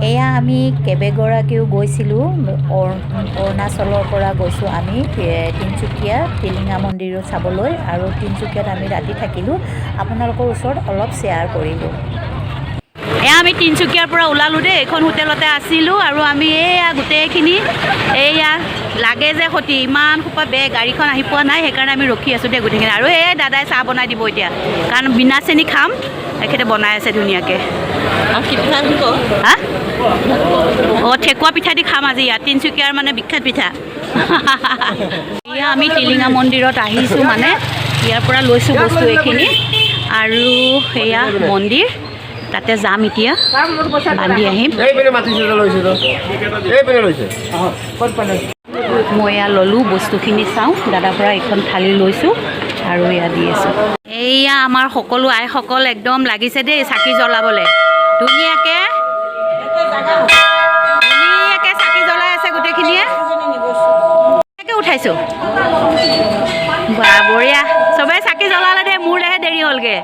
এয়া আমি কেইবাগৰাকীও গৈছিলোঁ অৰুণাচলৰ পৰা গৈছোঁ আমি তিনিচুকীয়া টিলিঙা মন্দিৰো চাবলৈ আৰু তিনিচুকীয়াত আমি ৰাতি থাকিলোঁ আপোনালোকৰ ওচৰত অলপ শ্বেয়াৰ কৰিলোঁ। এয়া আমি তিনিচুকীয়াৰ পৰা ওলালোঁ দেই, এইখন হোটেলতে আছিলোঁ আৰু আমি এয়া গোটেইখিনি এয়া লাগে যে সতি ইমান সোপা বেগ গাড়ীখন আহি পোৱা নাই, সেইকাৰণে আমি ৰখি আছোঁ দেই গোটেইখিনি। আৰু এই দাদাই চাহ বনাই দিব এতিয়া, কাৰণ বিনা চেনি খাম, এখেতে বনাই আছে ধুনীয়াকৈ। হা অঁ ঠেকুৱা পিঠা দি খাম আজি ইয়াত, তিনিচুকীয়াৰ মানে বিখ্যাত পিঠা। এয়া আমি টিলিঙা মন্দিৰত আহিছোঁ, মানে ইয়াৰ পৰা লৈছোঁ বস্তু এইখিনি আৰু সেয়া মন্দিৰ, তাতে যাম এতিয়া, বান্ধি আহিম। মই এয়া ল'লোঁ বস্তুখিনি, চাওঁ দাদাৰ পৰা এইখন থালি লৈছোঁ আৰু এয়া দি আছোঁ। এইয়া আমাৰ সকলো আইসকল একদম লাগিছে দেই চাকি জ্বলাবলৈ, ধুনীয়াকৈ চাকি জ্বলাই আছে গোটেইখিনিয়ে। উঠাইছোঁ বা বঢ়িয়া, চবেই চাকি জ্বলালে দেই, মোৰলৈহে দেৰি হ'লগৈ।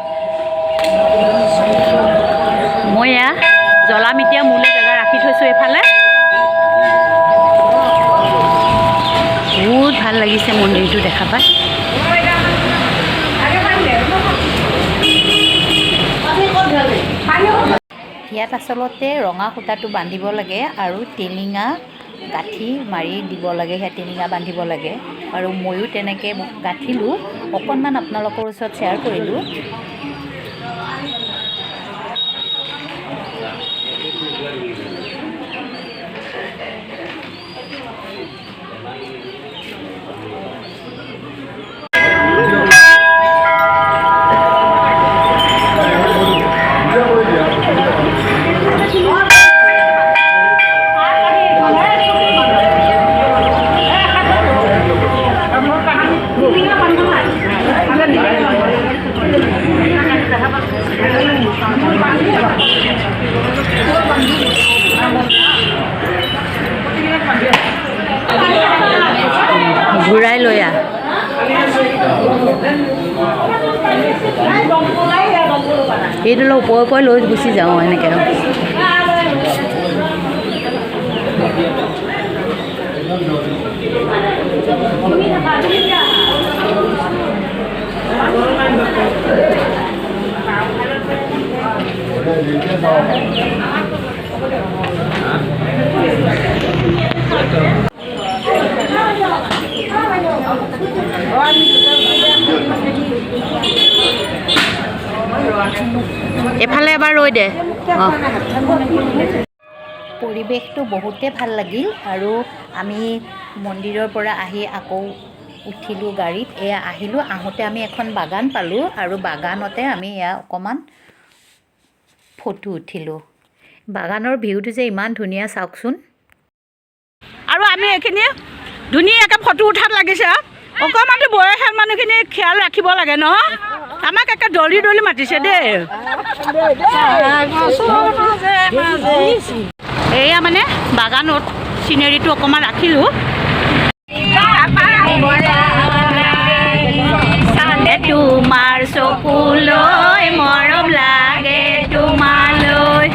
মই এয়া জ্বলাম এতিয়া, মোলৈ জেগা ৰাখি থৈছোঁ এইফালে। বহুত ভাল লাগিছে মন্দিৰটো দেখা পাই। ইয়াত আচলতে ৰঙা সূতাটো বান্ধিব লাগে আৰু টিলিঙা গাঁঠি মাৰি দিব লাগে, সেয়া টিলিঙা বান্ধিব লাগে আৰু ময়ো তেনেকৈ গাঁঠিলোঁ, অকণমান আপোনালোকৰ ওচৰত শ্বেয়াৰ কৰিলোঁ। ঘূৰাই লৈ আহ, এইটো ওপৰে ওপৰে লৈ গুচি যাওঁ এনেকৈ। এফালে এবাৰ ৰৈ দে। পৰিৱেশটো বহুতে ভাল লাগিল আৰু আমি মন্দিৰৰ পৰা আহি আকৌ উঠিলোঁ গাড়ীত, এয়া আহিলোঁ, আহোঁতে আমি এখন বাগান পালোঁ আৰু বাগানতে আমি এয়া অকণমান ফটো উঠিলোঁ। বাগানৰ ভিউটো যে ইমান ধুনীয়া চাওকচোন। আৰু আমি এইখিনি ধুনীয়াকৈ ফটো উঠাত লাগিছে, অকণমানতো বয়সীয়াল মানুহখিনি খেয়াল ৰাখিব লাগে ন, আমাক একে দলি দলি মাতিছে দেই। এয়া মানে বাগানত চিনেৰীটো অকণমান ৰাখিলোঁ। তোমাৰ চকুলৈ মৰম লাগে তোমালৈ,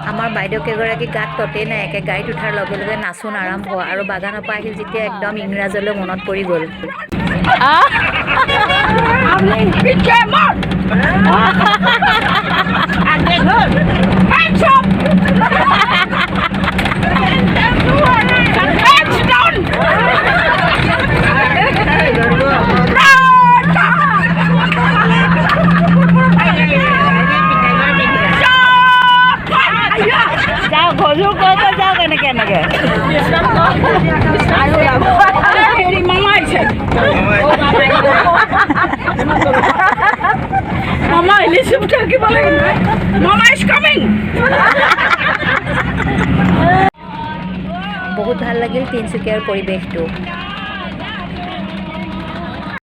আমাৰ বাইদেউ কেইগৰাকী গাত ততেই নাই, একে গাড়ীত উঠাৰ লগে লগে নাচোন আৰম্ভ, আৰু বাগানৰ পৰা আহিল যেতিয়া একদম ইংৰাজলৈ মনত পৰি গ'ল। যাওঁ ঘৰবোৰ কৈ কৈ যাওঁ কেনেকৈ এনেকৈ। মামা ইলিচিম থাকিব লাগিব, মামা ইজ কামিং। বহুত ভাল লাগিল তিনিচুকীয়াৰ পৰিৱেশটো।